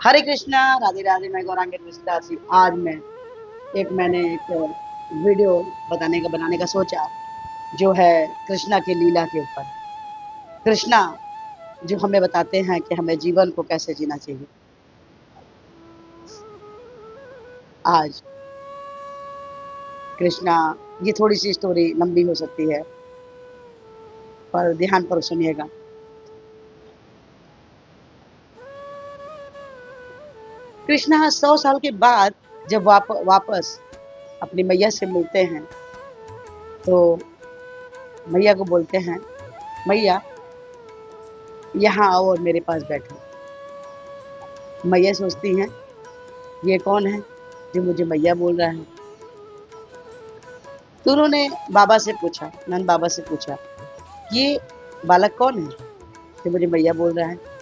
हरे कृष्णा, राधे राधे। मैं गौरांगी तुलसीदास जी। आज मैंने एक वीडियो बनाने का सोचा, जो है कृष्णा की लीला के ऊपर। कृष्णा जो हमें बताते हैं कि हमें जीवन को कैसे जीना चाहिए। आज कृष्णा, ये थोड़ी सी स्टोरी लंबी हो सकती है, पर ध्यान पर सुनिएगा। कृष्णा 100 साल के बाद जब वापस अपनी मैया से मिलते हैं, तो मैया को बोलते हैं, मैया यहाँ आओ और मेरे पास बैठो। मैया सोचती हैं, ये कौन है जो मुझे मैया बोल रहा है। तो उन्होंने बाबा से पूछा, नंद बाबा से पूछा, ये बालक कौन है जो मुझे मैया बोल रहा है।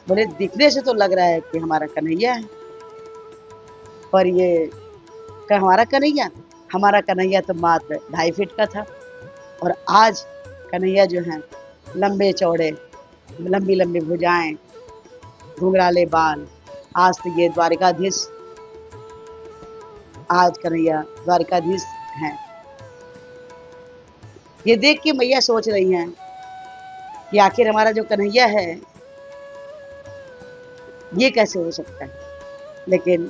बोले, दिखने से तो लग रहा है कि हमारा कन्हैया है, पर ये हमारा कन्हैया, हमारा कन्हैया तो मात्र 2.5 फीट का था, और आज कन्हैया जो है लंबे चौड़े, लंबी लंबी भुजाएं, घुंघराले बाल। आज तो ये द्वारिकाधीश, आज कन्हैया द्वारिकाधीश हैं। ये देख के मैया सोच रही हैं कि आखिर हमारा जो कन्हैया है ये कैसे हो सकता है। लेकिन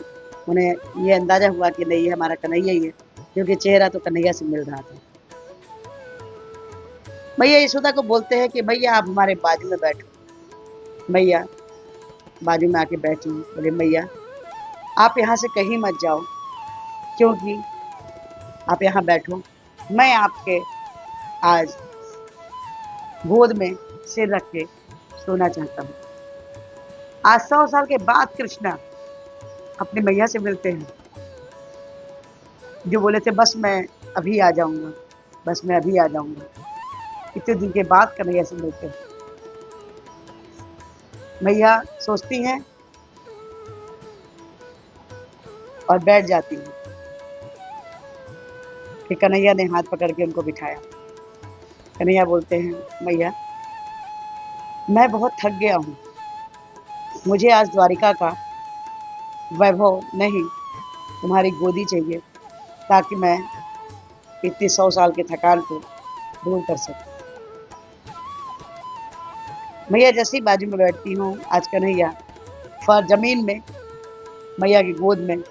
उन्हें ये अंदाजा हुआ कि नहीं, ये हमारा कन्हैया ही है, क्योंकि चेहरा तो कन्हैया से मिल रहा था। मैया यशोदा को बोलते हैं कि भैया आप हमारे बाजू में बैठो। मैया बाजू में आके बैठी। बोले, मैया आप यहाँ से कहीं मत जाओ, क्योंकि आप यहाँ बैठो, मैं आपके आज गोद में सिर रख के सोना चाहता हूँ। आज 100 साल के बाद कृष्णा अपनी मैया से मिलते हैं, जो बोले थे बस मैं अभी आ जाऊंगा, बस मैं अभी आ जाऊंगा। इतने दिन के बाद कन्हैया से मिलते हैं। मैया सोचती हैं और बैठ जाती हैं कि कन्हैया ने हाथ पकड़ के उनको बिठाया। कन्हैया बोलते हैं, मैया मैं बहुत थक गया हूँ, मुझे आज द्वारिका का वैभव नहीं, तुम्हारी गोदी चाहिए, ताकि मैं इतनी 100 साल की थकान को दूर कर सकूं। मैया जैसे ही बाजू में बैठती हूँ, आज कन्हैया जमीन में मैया की गोद में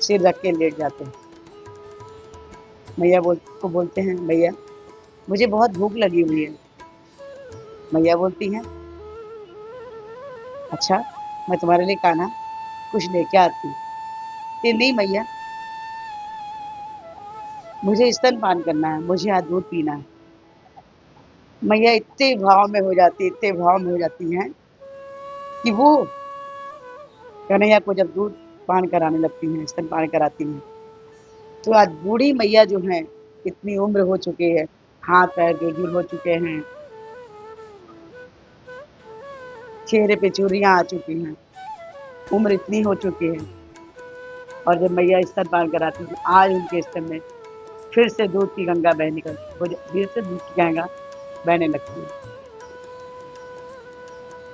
सिर रख के लेट जाते हैं। मैया को बोलते हैं, मैया मुझे बहुत भूख लगी हुई है। मैया बोलती हैं, अच्छा मैं तुम्हारे लिए खाना कुछ लेके आती हूँ। नहीं मैया, मुझे स्तनपान करना है, मुझे आज दूध पीना है। मैया इतने भाव में हो जाती, इतने भाव में हो जाती हैं कि वो कन्हैया को जब दूध पान कराने लगती हैं, स्तनपान कराती हैं, तो आज बूढ़ी मैया जो है, इतनी उम्र हो चुकी है, हाथ पैर जर्जर हो चुके हैं, चेहरे पे चूड़ियां आ चुकी हैं, उम्र इतनी हो चुकी है, और जब मैया स्तनपान कराती है, आज उनके स्तन में फिर से दूध की गंगा फिर से दूध की गंगा बहने लगती है।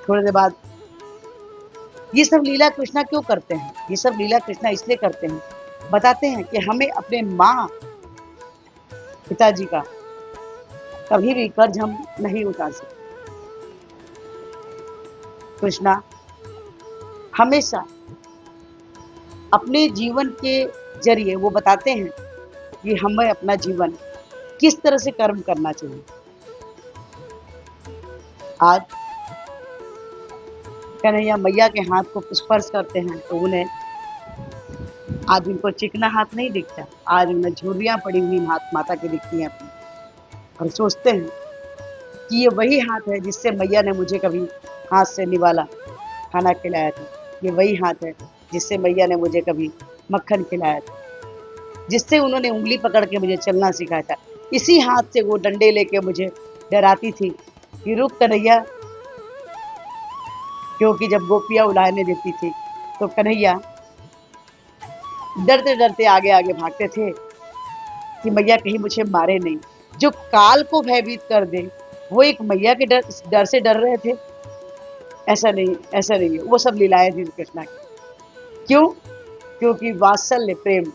थोड़ी देर बाद ये सब लीला कृष्णा क्यों करते हैं? ये सब लीला कृष्णा इसलिए करते हैं, बताते हैं कि हमें अपने माँ पिताजी का कभी भी कर्ज हम नहीं उतार सकते। कृष्णा हमेशा अपने जीवन के जरिए वो बताते हैं कि हमें अपना जीवन किस तरह से कर्म करना चाहिए। आज कन्हैया मैया के हाथ को स्पर्श करते हैं, तो उन्हें आज उनको चिकना हाथ नहीं दिखता, आज उन्हें झुर्रियां पड़ी हुई माता की दिखती हैं अपनी, और सोचते हैं कि ये वही हाथ है जिससे मैया ने मुझे कभी हाथ से निवाला खाना खिलाया था। ये वही हाथ है जिससे मैया ने मुझे कभी मक्खन खिलाया था, जिससे उन्होंने उंगली पकड़ के मुझे चलना सिखाया था। इसी हाथ से वो डंडे लेके मुझे डराती थी कि रुक कन्हैया, क्योंकि जब गोपियां उलाहने देती थी तो कन्हैया डरते डरते आगे आगे भागते थे कि मैया कहीं मुझे मारे नहीं। जो काल को भयभीत कर दे, वो एक मैया के डर से डर रहे थे। ऐसा नहीं है, वो सब लीलाएं थी कृष्णा की। क्यों? क्योंकि वात्सल्य प्रेम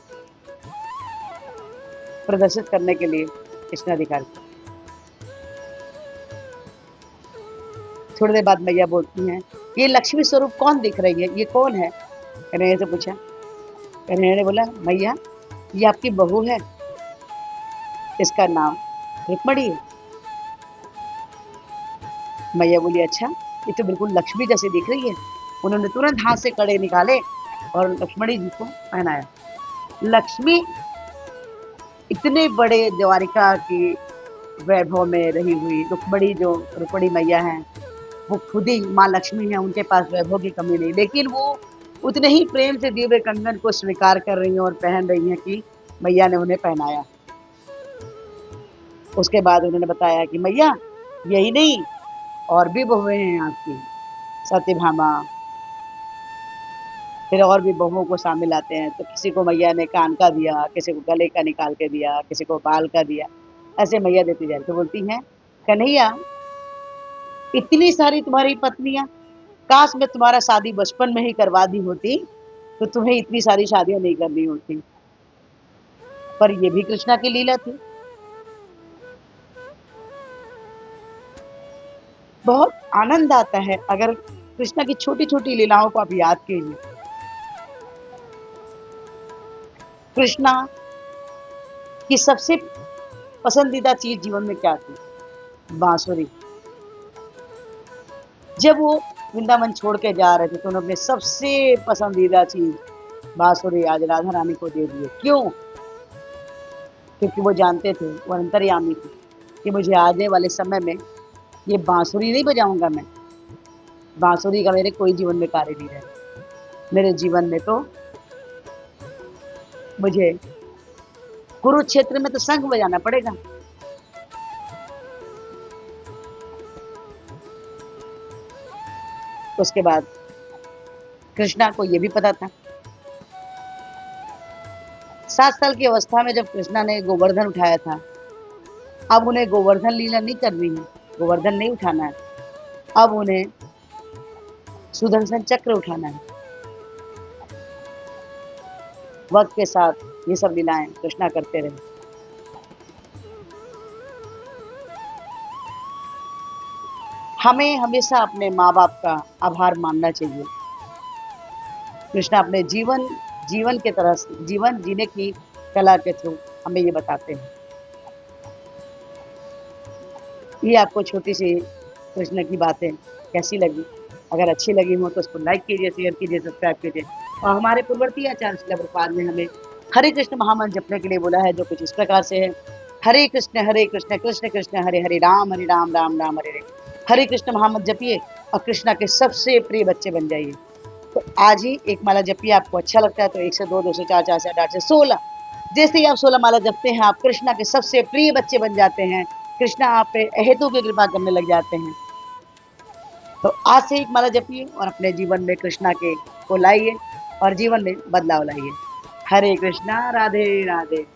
प्रदर्शित करने के लिए कृष्णाधिकार किया। थोड़ी देर बाद मैया बोलती हैं, ये लक्ष्मी स्वरूप कौन दिख रही है, ये कौन है? कन्हैया से पूछा। कन्हैया ने बोला, मैया ये आपकी बहू है, इसका नाम रुक्मणी है। मैया बोली, अच्छा, ये तो बिल्कुल लक्ष्मी जैसी दिख रही है। उन्होंने तुरंत हाथ से कड़े निकाले और लक्ष्मणी जी को पहनाया। लक्ष्मी इतने बड़े द्वारिका की वैभव में रही हुई रुक्मणी, जो रुक्मणी मैया हैं, वो खुद ही माँ लक्ष्मी हैं, उनके पास वैभव की कमी नहीं, लेकिन वो उतने ही प्रेम से दिव्य कंगन को स्वीकार कर रही हैं और पहन रही हैं कि मैया ने उन्हें पहनाया। उसके बाद उन्होंने बताया कि मैया यही नहीं, और भी बहुएं हैं आपकी, सत्यभामा, फिर और भी बहुओं को शामिल आते हैं। तो किसी को मैया ने कान का दिया, किसी को गले का निकाल के दिया, किसी को बाल का दिया, ऐसे मैया देती जाती। तो बोलती हैं, कन्हैया इतनी सारी तुम्हारी पत्नियां, काश मैं तुम्हारा शादी बचपन में ही करवा दी होती तो तुम्हें इतनी सारी शादियां नहीं करनी होती। पर ये भी कृष्णा की लीला थी। बहुत आनंद आता है अगर कृष्णा की छोटी छोटी लीलाओं को आप याद कीजिए। कृष्णा की सबसे पसंदीदा चीज जीवन में क्या थी? बांसुरी। जब वो वृंदावन छोड़ के जा रहे थे तो उन्होंने अपने सबसे पसंदीदा चीज बांसुरी आज राधा रानी को दे दिए। क्यों? क्योंकि वो जानते थे, वो अंतर्यामी थे, कि मुझे आने वाले समय में ये बांसुरी नहीं बजाऊंगा मैं, बांसुरी का मेरे कोई जीवन में कार्य नहीं रहेगा। मेरे जीवन में तो मुझे कुरुक्षेत्र में तो शंख बजाना पड़ेगा। उसके बाद कृष्णा को ये भी पता था, 7 साल की अवस्था में जब कृष्णा ने गोवर्धन उठाया था, अब उन्हें गोवर्धन लीला नहीं करनी है, गोवर्धन नहीं उठाना है, अब उन्हें सुदर्शन चक्र उठाना है। वक्त के साथ ये सब लीलाएं कृष्णा करते रहे। हमें हमेशा अपने माँ बाप का आभार मानना चाहिए। कृष्णा अपने जीवन के तरह से, जीवन जीने की कला के थ्रू हमें ये बताते हैं। ये आपको छोटी सी कृष्ण की बातें कैसी लगी? अगर अच्छी लगी हो तो उसको लाइक कीजिए, शेयर कीजिए, सब्सक्राइब कीजिए। और हमारे पूर्ववर्ती आचार्य श्रील प्रभुपाद ने हमें हरे कृष्ण महामंत्र जपने के लिए बोला है, जो कुछ इस प्रकार से है, हरे कृष्ण कृष्ण कृष्ण हरे हरे, राम राम राम हरे हरे। हरे कृष्ण महामंत्र जपिए और कृष्णा के सबसे प्रिय बच्चे बन जाइए। तो आज ही एक माला जपिए। आपको अच्छा लगता है तो 1 से 2, 2 से 4, 4 से 8, 8 से 16, जैसे ही आप 16 माला जपते हैं, आप कृष्णा के सबसे प्रिय बच्चे बन जाते हैं। कृष्णा आप पे अहेतु की कृपा करने लग जाते हैं। तो आज से एक माला जपिए और अपने जीवन में कृष्णा के को लाइए और जीवन में बदलाव लाइए। हरे कृष्णा, राधे राधे।